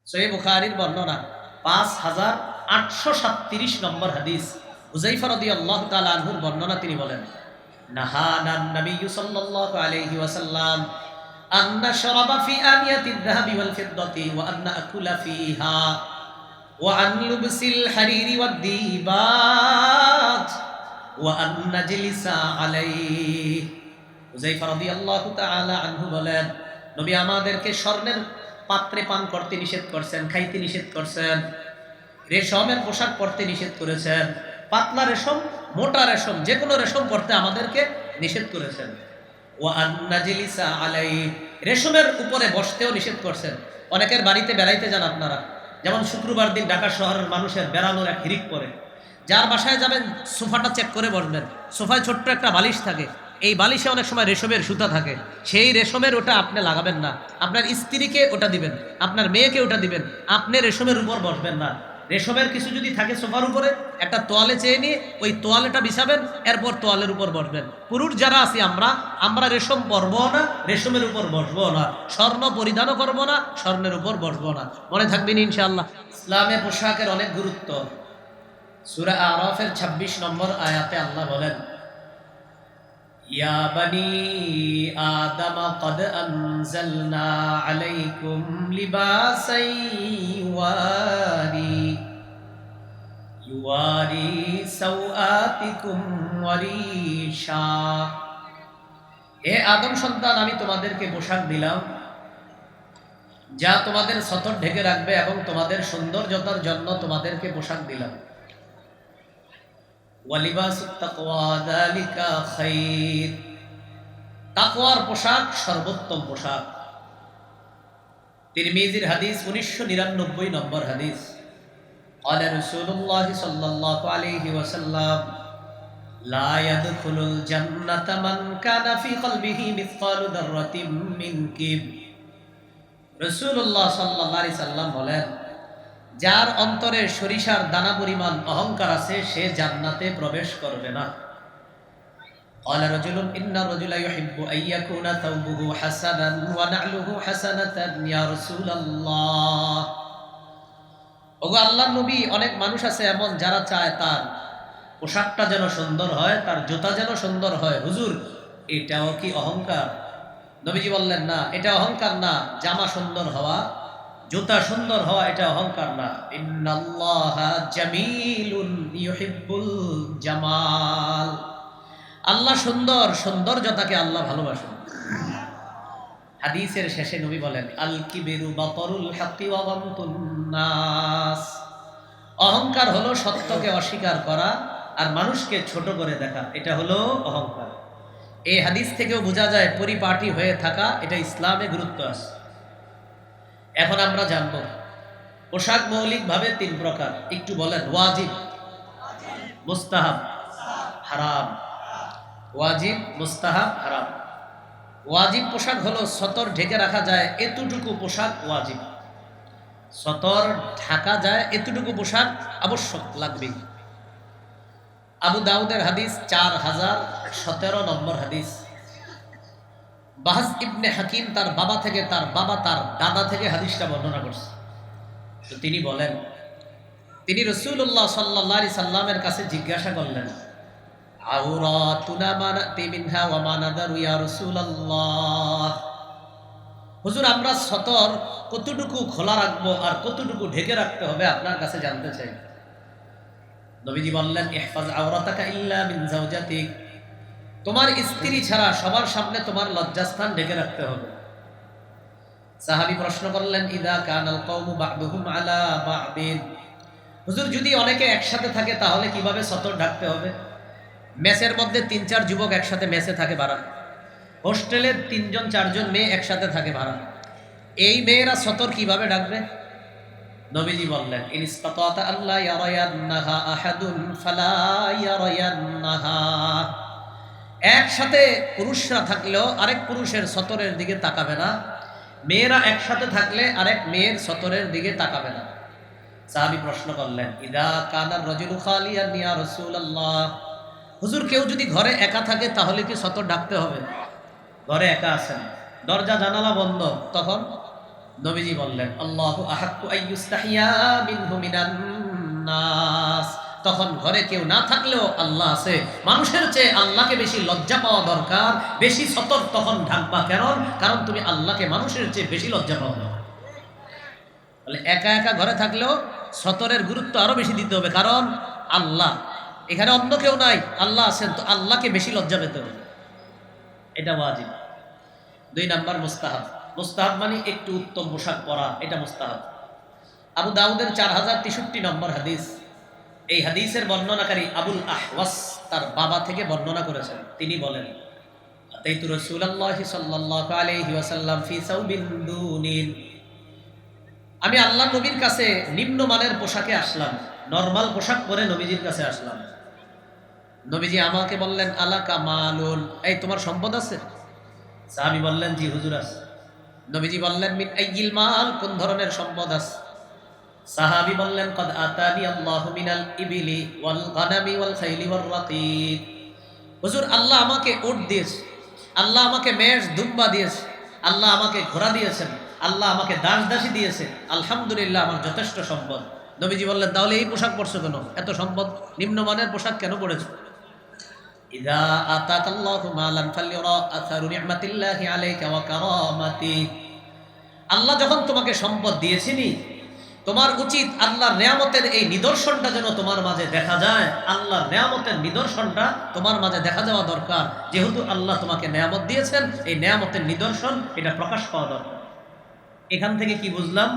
সহিহ বুখারীর বর্ণনা 5837 নম্বর হাদিস। হুযায়ফা রাদিয়াল্লাহু তাআলা আনহুর বর্ণনা, তিনি বলেন, নাহানান নবিয়্যু সাল্লাল্লাহু আলাইহি ওয়াসাল্লাম আন নাশরাবা ফি আনিয়াতিদ যাহাবি ওয়াল ফিদ্দাতি ওয়া আন নাকুলা ফিহা ওয়া আন লুবসিল হারিরি ওয়াদ দিবাজ ওয়া আন নাজলিসা আলাইহি। হুযায়ফা রাদিয়াল্লাহু তাআলা আনহু বলেন, নবী আমাদেরকে স্বর্ণের পাত্রে পান করতে নিষেধ করছেন, খাইতে নিষেধ করছেন, রেশমের পোশাক পরতে নিষেধ করেছেন, পাতলা রেশম, মোটা রেশম, যে কোনো রেশম পরতে আমাদেরকে নিষেধ করেছেন। ওয়া আন্নাজিলিসা আলাই, রেশমের উপরে বসতেও নিষেধ করছেন। অনেকের বাড়িতে বেড়াইতে যান আপনারা, যেমন শুক্রবার দিন ঢাকা শহরের মানুষের বেড়ানোর এক হিরিক পড়ে। যার বাসায় যাবেন সোফাটা চেক করে বসবেন, সোফায় ছোট্ট একটা বালিশ থাকে, এই বালিশে অনেক সময় রেশমের সুতা থাকে, সেই রেশমের ওটা আপনি লাগাবেন না, আপনার স্ত্রীকে ওটা দিবেন, আপনার মেয়েকে ওটা দিবেন, আপনি রেশমের উপর বসবেন না। রেশমের কিছু যদি থাকে সোফার উপরে, একটা তোয়ালে চেয়ে নিয়ে ওই তোয়ালেটা বিছাবেন, এরপর তোয়ালের উপর বসবেন। পুরুষ যারা আছি আমরা রেশম পরবো না, রেশমের উপর বসবো না, স্বর্ণ পরিধানও করবো না, স্বর্ণের উপর বসবো না। মনে থাকবেন ইনশাআল্লাহ। ইসলামে পোশাকের অনেক গুরুত্ব। সূরা আরাফের 26 নম্বর আয়াতে আল্লাহ বলেন, ইয়া বানি আদম কদ আনজালনা আলাইকুম লিবাসাই ইউয়ারি সাওআতিকুম ওয়ারিশা। হে আদম সন্তান, আমি তোমাদেরকে পোশাক দিলাম যা তোমাদের সতর ঢেকে রাখবে এবং তোমাদের সৌন্দর্যতার জন্য তোমাদেরকে পোশাক দিলাম। ওয়ালিবাসুত তাকওয়া যালিকা খায়র, তাকওয়ার পোশাক সর্বোত্তম পোশাক। তিরমিজির হাদিস 1999 নম্বর হাদিস। ক্বালা রাসূলুল্লাহ সাল্লাল্লাহু আলাইহি ওয়াসাল্লাম, লা ইয়াদখুলুল জান্নাতা মান কানা ফি কলবিহি মিসকালু দাররাতিন মিন কিবর। রাসূলুল্লাহ সাল্লাল্লাহু আলাইহি সাল্লাম বলেন, যার অন্তরে সরিষার দানা পরিমাণ অহংকার আছে সে জান্নাতে প্রবেশ করবে না। ক্বালা রাজুলুন ইন্না রাজুলা ইউহিব্বু আন ইয়াকুনা থাওবুহু হাসানান ওয়া না'লুহু হাসানাতান ইয়া রাসূলুল্লাহ। ওগো আল্লাহর নবী, অনেক মানুষ আছে এমন যারা চায় তার পোশাকটা যেন সুন্দর হয়, তার জুতা যেন সুন্দর হয়। হুজুর, এটাও কি অহংকার? নবীজি বললেন, না, এটা অহংকার না। জামা সুন্দর হওয়া, জুতা সুন্দর হওয়া এটা অহংকার না। ইন্নাল্লাহা জামিলুন ইউহিব্বুল জামাল। আল্লাহ সুন্দর, সৌন্দর্যতাকে আল্লাহ ভালোবাসেন। হাদিসের শেষে নবী বলেন, আল কিবিরু বাতরুল হাক্কি ওয়া গামতুন নাস। অহংকার হলো সত্যকে অস্বীকার করা আর মানুষকে ছোট করে দেখা, এটা হলো অহংকার। এই হাদিস থেকেও বোঝা যায় পরিপাটি হয়ে থাকা এটা ইসলামে গুরুত্ব আছে। এখন আমরা জানব পোশাক মৌলিকভাবে 3 প্রকার। একটু বলেন। ওয়াজিব, মুস্তাহাব, হারাম। ওয়াজিব, মুস্তাহাব, হারাম। ওয়াজিব পোশাক হলো সতর ঢেকে রাখা যায় এতটুকু পোশাক ওয়াজিব। সতর ঢাকা যায় এতটুকু পোশাক আবশ্যক লাগবে। আবু দাউদের হাদিস 4017 নম্বর হাদিস। বাহাস ইবনে হাকিম তার বাবা থেকে, তার বাবা তার দাদা থেকে হাদিসটা বর্ণনা করছে। তো তিনি বলেন, তিনি রাসূলুল্লাহ সাল্লাল্লাহু আলাইহি সাল্লামের কাছে জিজ্ঞাসা করলেন, আওরাতুনা মানাতি মিনহা ওয়া মা নাদারু ইয়া রাসূলুল্লাহ। হুজুর, আমরা সতর কতটুকু খোলা রাখবো আর কতটুকু ঢেকে রাখতে হবে আপনার কাছে জানতে চাই। নবীজি বললেন, ইহফাজ আওরাতাকা ইল্লা মিন যাওজাতিক। তোমার স্ত্রী ছাড়া সবার সামনে তোমার লজ্জাস্থান ঢেকে রাখতে হবে। সাহাবী প্রশ্ন করলেন, ইদা কানাল কওমু বা'দুহুম আলা বা'দিন। হুজুর, যদি অনেকে একসাথে থাকে তাহলে কিভাবে সতর ঢাকতে হবে? মেসের মধ্যে 3-4 যুবক একসাথে মেসে থাকে ভাড়া, হোস্টেলে 3-4 জন মেয়ে একসাথে থাকে ভাড়া, এই মেয়েরা সতর কিভাবে ঢাকবে? নবীজি বললেন, ইনস্তাতাতা আল্লা ইয়ারায়ান্নাহা আহাদুন ফালা ইয়ারায়ান্নাহা। একসাথে পুরুষরা থাকলেও আরেক পুরুষের সতরের দিকে তাকাবে না, মেয়েরা একসাথে থাকলে আরেক মেয়ের সতরের দিকে তাকাবে না। সাহাবী প্রশ্ন করলেন, ইদা কানার রাজুলু খালিয়ান ইয়া রাসূলুল্লাহ। হুজুর, কেউ যদি ঘরে একা থাকে তাহলে কি সতর ঢাকতে হবে? ঘরে একা আছেন, দরজা জানালা বন্ধ, তখন নবীজি বললেন আল্লাহু আহাক্কু আইয়ুস্তাহিয়া মিনহু মিনান নাস। তখন ঘরে কেউ না থাকলেও আল্লাহ আছে। মানুষের চেয়ে আল্লাহকে বেশি লজ্জা পাওয়া দরকার, বেশি সতর্ক তখন ঢাকবা। কারণ তুমি আল্লাহকে মানুষের চেয়ে বেশি লজ্জা পাও না। বলে একা একা ঘরে থাকলেও সতরের গুরুত্ব আরো বেশি দিতে হবে, কারণ আল্লাহ এখানে, অন্য কেউ নাই, আল্লাহ আছেন, তো আল্লাহকে বেশি লজ্জা পেতে হবে, এটা ওয়াজিব। 2 নাম্বার মুস্তাহাব। মুস্তাহাব মানে একটু উত্তম পোশাক পরা, এটা মুস্তাহাব। আবু দাউদের 4063 নম্বর হাদিস। এই হাদিসের বর্ণনাকারী আবুল আহওয়াস তার বাবা থেকে বর্ণনা করেছেন। তিনি বলেন আতাইতু রাসূলুল্লাহি সাল্লাল্লাহু আলাইহি ওয়াসাল্লাম ফি সাউবিন দুনিন। আমি আল্লাহ নবীর কাছে নিম্নমানের পোশাকে আসলাম, নরমাল পোশাক পরে নবীজির কাছে আসলাম। নবীজি আমাকে বললেন আলাকা মালুন, এই তোমার সম্পদ আছে? সাহাবী বললেন জি হুজুর আছে। নবীজি বললেন মিন আইয়িল মাল, কোন ধরনের সম্পদ আছে? সাহাবী বললেন কদ আতানি আল্লাহু মিনাল ইবিলি ওয়াল গানামি ওয়াল খাইলি ওয়ার রাকিব। হুজুর, আল্লাহ আমাকে উট দিয়েছে, আল্লাহ আমাকে মেষ দুম্বা দিয়েছে, আল্লাহ আমাকে ঘোড়া দিয়েছেন, আল্লাহ আমাকে দাস দাসী দিয়েছে, আলহামদুলিল্লাহ আমার যথেষ্ট সম্পদ। নবীজি বললেন তাহলে এই পোশাক পরছো কেন? এত সম্পদ, নিম্নমানের পোশাক কেন পরেছো? ইযা আতাকাল্লাহু মালান ফালিরা আসারু নি'মাতিল্লাহি আলাইকা ওয়া কারামাতি। আল্লাহ যখন তোমাকে সম্পদ দিয়েছিনি, তোমার উচিত আল্লাহর নিয়ামতের এই নিদর্শনটা যেন তোমার মাঝে দেখা যায়। আল্লাহর নিয়ামতের নিদর্শনটা তোমার মাঝে দেখা যাওয়া দরকার। যেহেতু আল্লাহ তোমাকে নিয়ামত দিয়েছেন, এই নিয়ামতের নিদর্শন এটা প্রকাশ পাওয়া দরকার। এখান থেকে কি বুঝলাম?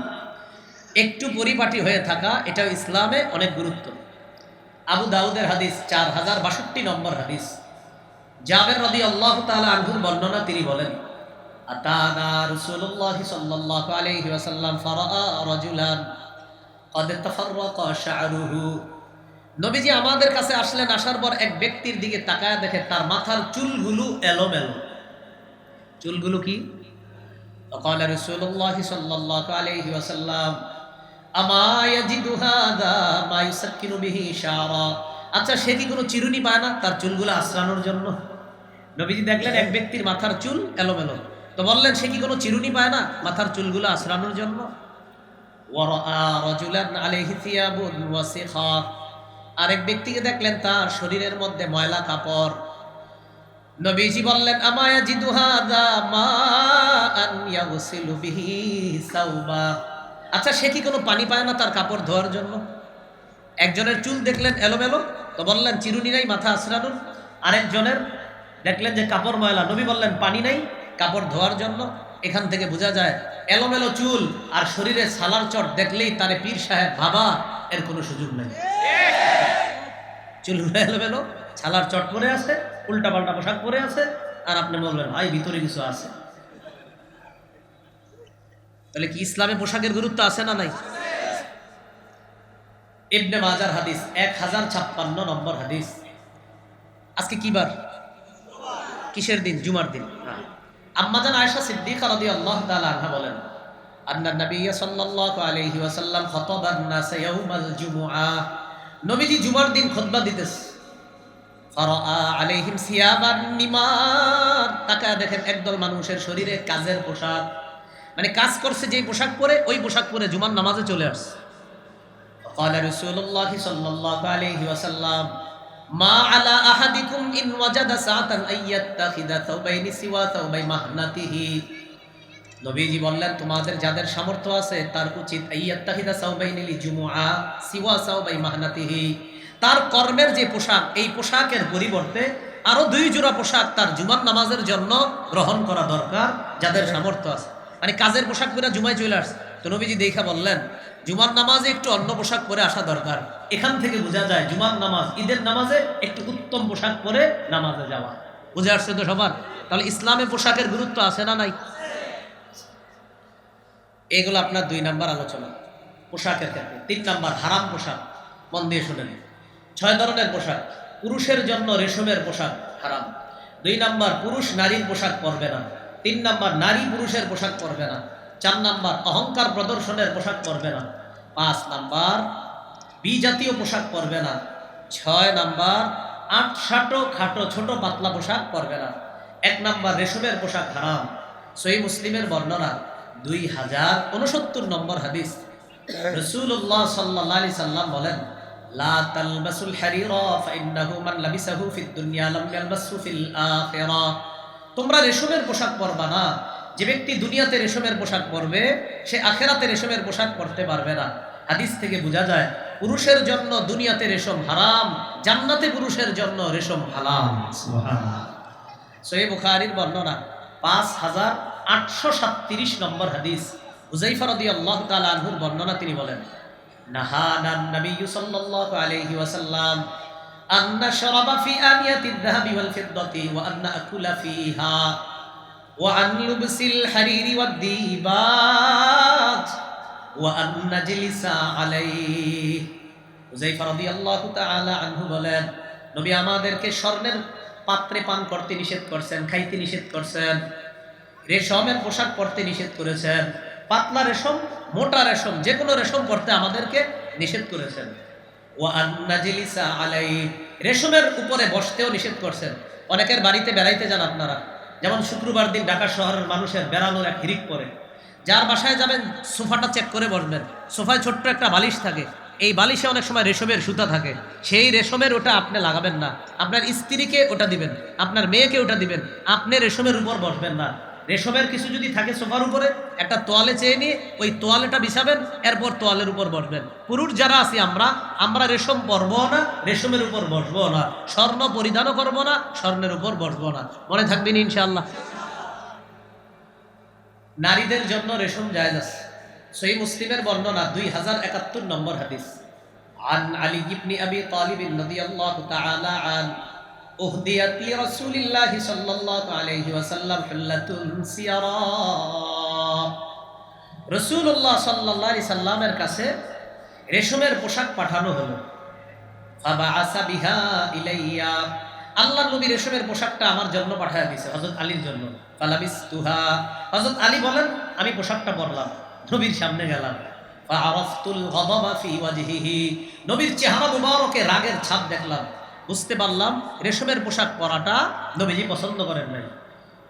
একটু পরিপাটি হয়ে থাকা এটাও ইসলামে অনেক গুরুত্ব। আবু দাউদের হাদিস 4062 নম্বর হাদিস। জাবের রাদিয়াল্লাহু তাআলা আনহুর বর্ণনা, তিনি বলেন আতানা রাসূলুল্লাহি সাল্লাল্লাহু আলাইহি ওয়াসাল্লাম ফারাআ রাজুলান ক্বাদ তাফাররাকা শা'রুহু। নবীজি আমাদের কাছে আসলেন, আসার পর এক ব্যক্তির দিকে তাকায় দেখে তার মাথার চুলগুলো এলোমেলো। চুলগুলো কি? ক্বালা রাসূলুল্লাহি সাল্লাল্লাহু আলাইহি ওয়াসাল্লাম আমা ইয়াজিদু হাযা মা ইউসাক্কিনু বিহি শা'রা। আচ্ছা, সে কি কোনো চিরুনি পায় না তার চুলগুলো আঁচড়ানোর জন্য? নবীজি দেখলেন এক ব্যক্তির মাথার চুল এলোমেলো, তো বললেন সে কি কোনো চিরুনি পায় না মাথার চুলগুলো আঁচড়ানোর জন্য? ওয়ারাআ রাজুলান আলাইহি থিয়াবুন ওয়াসিখা। আরেক ব্যক্তিকে দেখলেন তার শরীরের মধ্যে ময়লা কাপড়। নবীজি বললেন আমা ইয়াজিদু হাযা মাআন ইয়াগসিলু বিহি সাওবা। আচ্ছা, সে কি কোনো পানি পায় না তার কাপড় ধোয়ার জন্য? একজনের চুল দেখলেন এলোমেলো, তো বললেন চিরুনি নাই মাথা আঁচড়ানোর। আরেকজনের দেখলেন যে কাপড় ময়লা, নবী বললেন পানি নাই কাপড় ধোয়ার জন্য। এখান থেকে বোঝা যায় এলোমেলো চুল আর শরীরে সালার চট দেখলেই তারে পীর সাহেব ভাবা এর কোনো সুযোগ নেই। চুলগুলো এলোমেলো, ছালার চট পরে আছে, উল্টা পাল্টা পোশাক পরে আছে, আর আপনি বলবেন ভাই ভিতরে কিছু আছে। তাহলে কি ইসলামে পোশাকের গুরুত্ব আছে না নাই? ইবনে মাজার হাদিস 1056 নম্বর হাদিস। আজকে কি বার? কিসের দিন? জুমার দিন। আম্মাজান আয়েশা সিদ্দিকা রাদিয়াল্লাহু তাআলা আনহা বলেন আন্না নবী সাল্লাল্লাহু আলাইহি ওয়াসাল্লাম খাতাবান নাস ইয়াউমাল জুমআ। নবীজি জুমার দিন খুতবা দিতেছে। ফারাআ আলাইহিম সিয়াবান নিমার। তাকায় দেখেন একদল মানুষের শরীরে কাজের পোশাক, মানে কাজ করছে যেই পোশাক পরে, ওই পোশাক পরে জুমার নামাজে চলে আসছে। قال رسول الله صلى الله عليه وسلم ما على احدكم ان وجد ساعه ان يتخذ ثوبين سوى ثوبي مهنته। নবীজি বললেন তোমাদের যাদের সামর্থ্য আছে তার উচিত আইয়াত্তাখিদা সাওবাইনি লিজুমুআ সিওয়া সাওবাই মাহনাতিহি। তার কর্মের যে পোশাক, এই পোশাকের পরিবর্তে আরো 2 জোড়া পোশাক তার জুমার নামাজের জন্য গ্রহণ করা দরকার, যাদের সামর্থ্য আছে। মানে কাজের পোশাক পরে জুমায় চলে আসছে, তো নবীজি দেখা বললেন জুমার নামাজে একটু অন্য পোশাক পরে আসা দরকার। এখান থেকে বোঝা যায় জুমার নামাজ, ঈদের নামাজে একটু উত্তম পোশাক পরে নামাজে যাওয়া। বুঝে আসছে তো সবার? তাহলে ইসলামে পোশাকের গুরুত্ব আছে না নাই? এগুলো আপনার 2 নাম্বার আলোচনা পোশাকের ক্ষেত্রে। 3 নাম্বার হারাম পোশাক। মন দিয়ে শুনেন, 6 ধরনের পোশাক। পুরুষের জন্য রেশমের পোশাক হারাম। 2 নাম্বার পুরুষ নারীর পোশাক পরবে না। 3 নাম্বার নারী পুরুষের পোশাক পরবে না। 4 নাম্বার অহংকার প্রদর্শনের পোশাক পরবে না। 5 নাম্বার বিজাতীয় পোশাক পরবে না। 6 নাম্বার আটসাটো খাটো ছোট পাতলা পোশাক পরবে না। 1 নাম্বার রেশমের পোশাক হারাম। সহিহ মুসলিমের বর্ণনা, 2069 নম্বর হাদিস। রাসূলুল্লাহ সাল্লাল্লাহু আলাইহি সাল্লাম বলেন, লা তালবাসুল হারিরা ফাইন্নাহু মান লাবিসাহু ফিদ দুনিয়া লাম ইয়ালবাসহু ফিল আখিরাহ। তোমরা রেশমের পোশাক পরবা না, যে ব্যক্তি দুনিয়াতে রেশমের পোশাক পরবে সে আখিরাতে রেশমের পোশাক পরতে পারবে না। হাদিস থেকে বোঝা যায় পুরুষের জন্য দুনিয়াতে রেশম হারাম, জান্নাতে পুরুষের জন্য রেশম হালাল। সুবহানাল্লাহ। সহিহ বুখারীর বর্ণনা 5837 নম্বর হাদিস। হুযায়ফা রাদিয়াল্লাহু তাআলা আনহুর বর্ণনা, তিনি বলেন, নাহানান নবী সাল্লাল্লাহু আলাইহি ওয়াসাল্লাম আন নাশরাবা ফি আনিয়াতিদ যাহাবি ওয়াল ফিদ্দাতি ওয়া আন নাকুলা ফিহা ওয়া আন লুবসিল হারিরি ওয়াদ দিবাজ ওয়া আন নাজলিসা আলাইহি। হুযায়ফা রাদিয়াল্লাহু তাআলা আনহু বলেন, নবী আমাদেরকে স্বর্ণের পাত্রে পান করতে নিষেধ করছেন, খাইতে নিষেধ করছেন, রেশমের পোশাক পরতে নিষেধ করেছেন, পাতলা রেশম, মোটা রেশম, যে কোনো রেশম পরতে আমাদেরকে নিষেধ করেছেন। ওয়া আন নাজলিসা আলাইহি, রেশমের উপরে বসতেও নিষেধ করছেন। অনেকের বাড়িতে বেড়াইতে যান আপনারা, যেমন শুক্রবার দিন ঢাকা শহরের মানুষের বেড়ানোর এক হিরিক পড়ে। যার বাসায় যাবেন সোফাটা চেক করে বসবেন। সোফায় ছোট্ট একটা বালিশ থাকে, এই বালিশে অনেক সময় রেশমের সুতা থাকে, সেই রেশমের ওটা আপনি লাগাবেন না, আপনার স্ত্রীকে ওটা দিবেন, আপনার মেয়েকে ওটা দিবেন, আপনি রেশমের উপর বসবেন না। রেশমের কিছু যদি থাকে সোফার উপরে, একটা তোয়ালে চেয়ে নিয়ে ওই তোয়ালেটা বিছাবেন, এরপর তোয়ালের উপর বসবেন। পুরুষ যারা আছি আমরা রেশম পরবো না, রেশমের উপর বসবো না, স্বর্ণ পরিধানও করবো না, স্বর্ণের উপর বসবো না। মনে থাকবেন ইনশাআল্লাহ। নারীদের জন্য রেশম জায়েজ আছে। সহিহ মুসলিমের বর্ণনা 2071 নম্বর হাদিস। আন আলী ইবনে আবি তালিব রাদিয়াল্লাহু তাআলা আন উহদিয়াত লি রাসূলিল্লাহি সাল্লাল্লাহু আলাইহি ওয়াসাল্লাম হুল্লাতুন সিয়ারা। রাসূলুল্লাহ সাল্লাল্লাহু আলাইহি সাল্লামের কাছে রেশমের পোশাক পাঠানো হলো। ফাবাআসা বিহা ইলাইয়া, আল্লাহর নবী রেশমের পোশাকটা আমার জন্য পাঠিয়ে দিয়েছে, হযরত আলীর জন্য। ফালাবিসতুহা, হযরত আলী বলেন আমি পোশাকটা পরলাম, নবীর সামনে গেলাম। ফাআরাফতুল গাদাবা ফি ওয়াজহিহি, নবীর চেহারা মুবারকে রাগের ছাপ দেখলাম, বুঝতে পারলাম রেশমের পোশাক পরাটা নবীজি পছন্দ করেন নাই।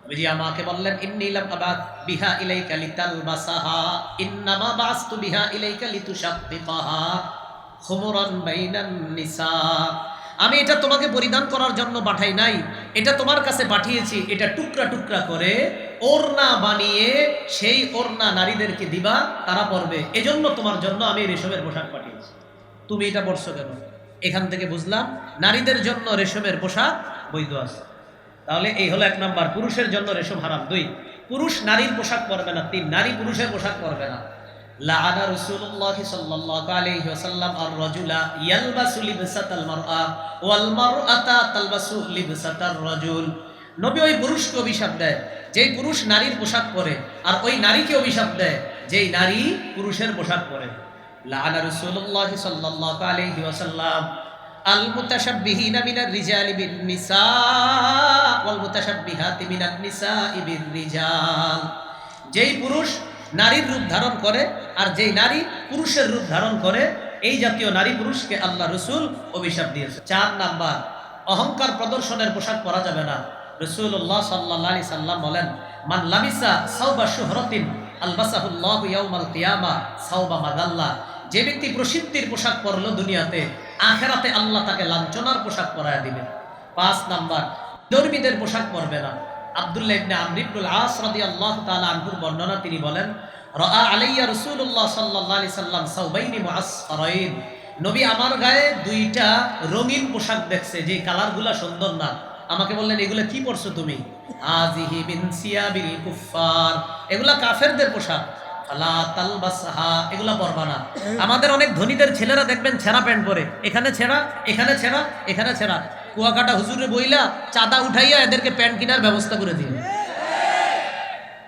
নবীজি আমাকে বললেন, ইন্নী লাম আবাত বিহা ইলাইকা লিতালবাসাহা ইন্নামা বাসতু বিহা ইলাইকা লিতুশাক্কিকাহা খুমরান বাইনান নিসা। আমি এটা তোমাকে পরিধান করার জন্য পাঠাই নাই, এটা তোমার কাছে পাঠিয়েছি এটা টুকরা টুকরা করে ওড়না বানিয়ে সেই ওড়না নারীদেরকে দিবা, তারা পরবে, এজন্য তোমার জন্য আমি রেশমের পোশাক পাঠিয়েছি। তুমি এটা পরছো কেন? এখান থেকে বুঝলাম নারীদের জন্য রেশমের পোশাক বৈধ আছে। তাহলে এই হলো 1 নাম্বার, পুরুষের জন্য রেশম হারাম। 2, পুরুষ নারীর পোশাক পরবে না। 3, নারী পুরুষের পোশাক পরবে না। লাআনা রাসূলুল্লাহ সাল্লাল্লাহু আলাইহি ওয়াসাল্লাম আর-রাজুলা ইয়ালবাসু লিবসাতাল মারআ ওয়াল মারআতা তালবাসু লিবসাতার রাজুল। নবী ওই পুরুষকে অভিশাপ দেয় যেই পুরুষ নারীর পোশাক পরে, আর ওই নারীকে অভিশাপ দেয় যেই নারী পুরুষের পোশাক পরে। লাআনা রাসূলুল্লাহ সাল্লাল্লাহু আলাইহি ওয়াসাল্লাম আল মুতাশাব্বিহিনা মিনার রিজালি বিন নিসা ওয়াল মুতাশাব্বিহাতি মিনান নিসাই বির রিজাল। যেই পুরুষ নারীর রূপ ধারণ করে আর যেই নারী পুরুষের রূপ ধারণ করে, এই জাতীয় নারী পুরুষকে আল্লাহ রাসূল অভিশাপ দিয়েছে। 4 নাম্বার, অহংকার প্রদর্শনের পোশাক পরা যাবে না। রাসূলুল্লাহ সাল্লাল্লাহু আলাইহি সাল্লাম বলেন, মান লাবিসা সাওবা শুহরাতিন আলবাসাহুল্লাহু ইয়াউমাল কিয়ামা সাওবা মাদাল্লা। যে ব্যক্তি প্রসিদ্ধির পোশাক পরলো দুনিয়াতে, আখিরাতে আল্লাহ তাকে লাঞ্ছনার পোশাক পরায় দিবেন। 5 নাম্বার, ধর্মীদের পোশাক পরবে না। আব্দুল্লাহ ইবনে আমর ইবনুল আস রাদিয়াল্লাহু তাআলা আনহুর বর্ণনা, তিনি বলেন, রাআ আলাইয়া রাসূলুল্লাহ সাল্লাল্লাহু আলাইহি সাল্লাম সাওবাইনি মুআসফারাইন। নবী আমার গায়ে 2টা রঙিন পোশাক দেখছে, যে কালারগুলা সুন্দর না। আমাকে বললেন, এগুলা কি পরছো তুমি? আজিহি মিন সিয়াবিল কুফফার, এগুলা কাফেরদের পোশাক। ফালা তালবাসহা, এগুলা পরবা না। আমাদের অনেক ধনীদের ছেলেরা দেখবেন ছেঁড়া প্যান্ট পরে, এখানে ছেঁড়া, এখানে ছেঁড়া, এখানে ছেঁড়া। কুয়াকাটা হুজুরে বইলা চাঁদা উঠাইয়া এদেরকে প্যান্ট কেনার ব্যবস্থা করে দিন।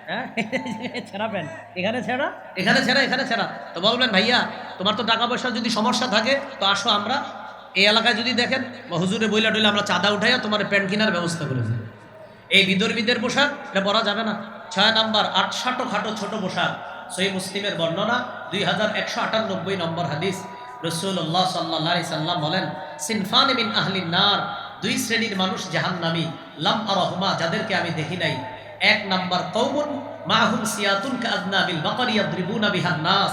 হ্যাঁ, ছেঁড়া প্যান্ট, এখানে ছেঁড়া, এখানে ছেঁড়া, এখানে ছেঁড়া। তো বলবেন, ভাইয়া তোমার তো টাকা পয়সার যদি সমস্যা থাকে তো আসো, আমরা এই এলাকায় যদি দেখেন বা হুজুরে বইলা টইলে আমরা চাঁদা উঠাইয়া তোমার প্যান্ট কেনার ব্যবস্থা করে দিই। এই বিদর্মীদের পোশাক এটা পরা যাবে না। 6 নাম্বার, আটসাটো খাটো ছোট পোশাক। সহিহ মুসলিমের বর্ণনা 2198 নম্বর হাদিস। রাসূলুল্লাহ সাল্লাল্লাহু আলাইহি সাল্লাম বলেন, সিনফানি মিন আহলিন নার, 2 শ্রেণীর মানুষ জাহান্নামী, লাম আরাহুমা, যাদেরকে আমি দেখি নাই। এক নাম্বার কওমুন মাহুম সিয়াতুন কাআযনাবিল বাকারি ইয়াদরিবুনা বিহান নাস,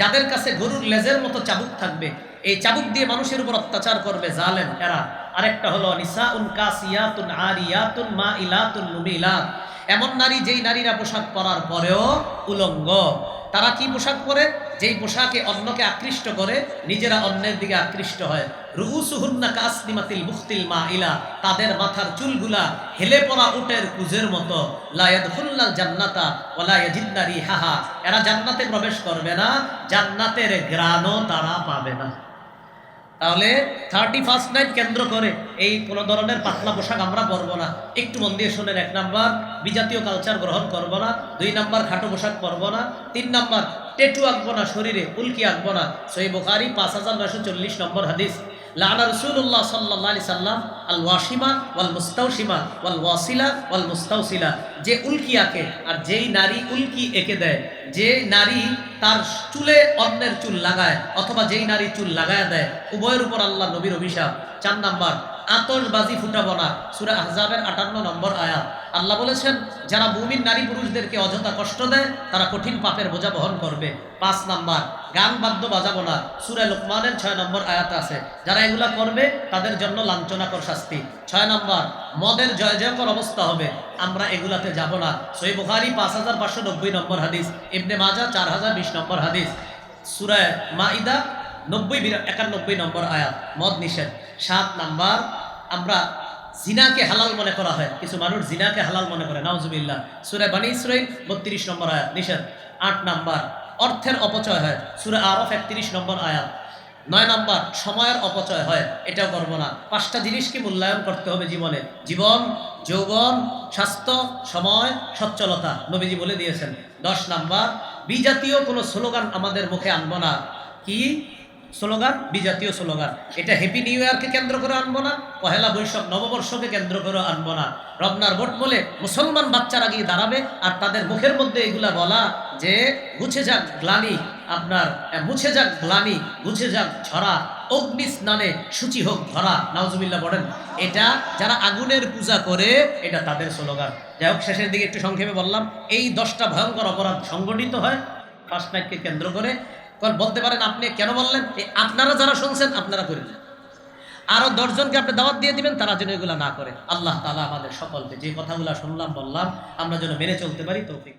যাদের কাছে গরুর লেজের মতো চাবুক থাকবে, এই চাবুক দিয়ে মানুষের উপর অত্যাচার করবে জালেম এরা। আরেকটা হলো নিসাউন কাসিয়াতুন আরিয়াতুন মাইলাতুন মুমিলাত, এমন নারী যেই নারীরা পোশাক পরার পরেও উলঙ্গ। তারা কি পোশাক পরে? যেই পোশাকে অন্যকে আকৃষ্ট করে, নিজেরা অন্যের দিকে আকৃষ্ট হয়। রুউসুহুন্না কাসনিমাতিল বুখতিল মাইলা, তাদের মাথার চুলগুলা হেলে পড়া উটের কুজের মতো। লা ইয়াদখুলনাল জান্নাতা ওয়া লা ইয়াজিদনা রিহাহা, এরা জান্নাতে প্রবেশ করবে না, জান্নাতের ঘ্রাণও তারা পাবে না। তাহলে 31st নাইট কেন্দ্র করে এই কোন ধরনের পাতলা পোশাক আমরা পরবো না। একটু মন দিয়ে শুনেন। 1 নাম্বার বিজাতীয় কালচার গ্রহণ করবো না। 2 নাম্বার খাটো পোশাক পরবো না। 3 নাম্বার টেটু আঁকবো না, শরীরে উল্কি আঁকবো না। সহিহ বুখারী 5940 নম্বর হাদিস, লাআনা রাসূলুল্লাহ সাল্লাল্লাহু আলাইহি সাল্লাম আল ওয়াশিমা ওয়াল মুস্তাওশিমা ওয়াল ওয়াসিলা ওয়াল মুস্তাওসিলা, যে উল্কি আঁকে আর যেই নারী উল্কি এঁকে দেয়, যে নারী তার চুলে অন্যের চুল লাগায় অথবা যেই নারী চুল লাগায় দেয়, উভয়ের উপর আল্লাহ নবীর অভিশাপ। 4 নাম্বার আতশবাজি ফুটাবো না, সূরা আহজাবের 58 নম্বর আয়াত। আল্লাহ বলেছেন যারা মুমিন নারী পুরুষদেরকে অযথা কষ্ট দেয় তারা কঠিন পাপের বোঝা বহন করবে। 5 নাম্বার গান বাদ্য বাজাবো না, সূরা লুকমানের 6 নম্বর আয়াত আছে, যারা এগুলা করবে তাদের জন্য লাঞ্ছনাকর শাস্তি। 6 নাম্বার মদের জয় জয়কর অবস্থা হবে, আমরা এগুলাতে যাব না। সহিহ বুখারী 5590 নম্বর হাদিস, ইবনে মাজাহ 4020 নম্বর হাদিস, সূরা মাইদা 91 নম্বর আয়াত, মদ নিষেধ। 7 নাম্বার আমরা জিনাকে হালাল মনে করা হয়, কিছু মানুষ জিনাকে হালাল মনে করে, নাউজুবিল্লাহ, সূরা বনী ইসরাঈল 32 নম্বর আয়াত, নিষেধ। 8 নাম্বার অর্থের অপচয় হয়, সূরা আরফ 31 নম্বর আয়াত। 9 নাম্বার সময়ের অপচয় হয়, এটাও করবো না। 5টা জিনিসকে মূল্যায়ন করতে হবে জীবনে, জীবন, যৌবন, স্বাস্থ্য, সময়, সচ্ছলতা, নবীজি বলে দিয়েছেন। 10 নাম্বার বিজাতীয় কোনো স্লোগান আমাদের মুখে আনবো না। কি স্লোগান? বিজাতীয় স্লোগান। এটা হ্যাপি নিউ ইয়ারকে কেন্দ্র করে আনবো না, পহেলা বৈশাখ নববর্ষকে কেন্দ্র করে আনবো না। রমনার ভোট বলে মুসলমান বাচ্চারা গিয়ে দাঁড়াবে আর তাদের মুখের মধ্যে এগুলা বলা যে মুছে যাক গ্লানি, আপনার মুছে যাক গ্লানি, মুছে যাক ঝরা, অগ্নি স্নানে সূচি হোক ধরা, নাউজুবিল্লাহ বলেন। এটা যারা আগুনের পূজা করে এটা তাদের স্লোগান। যাই হোক, শেষের দিকে একটু সংক্ষেপে বললাম, এই 10টা ভয়ঙ্কর অপরাধ সংগঠিত হয় ফার্স্ট নাইটকে কেন্দ্র করে। বলতে পারেন আপনি কেন বললেন? আপনারা যারা শুনছেন আপনারা করেন, আরো 10 জনকে আপনি দাওয়াত দিয়ে দিবেন তারা যেন এগুলা না করে। আল্লাহ তাআলা আমাদের সকলকে যে কথাগুলো শুনলাম বললাম আমরা যেন মেনে চলতে পারি, তৌফিক।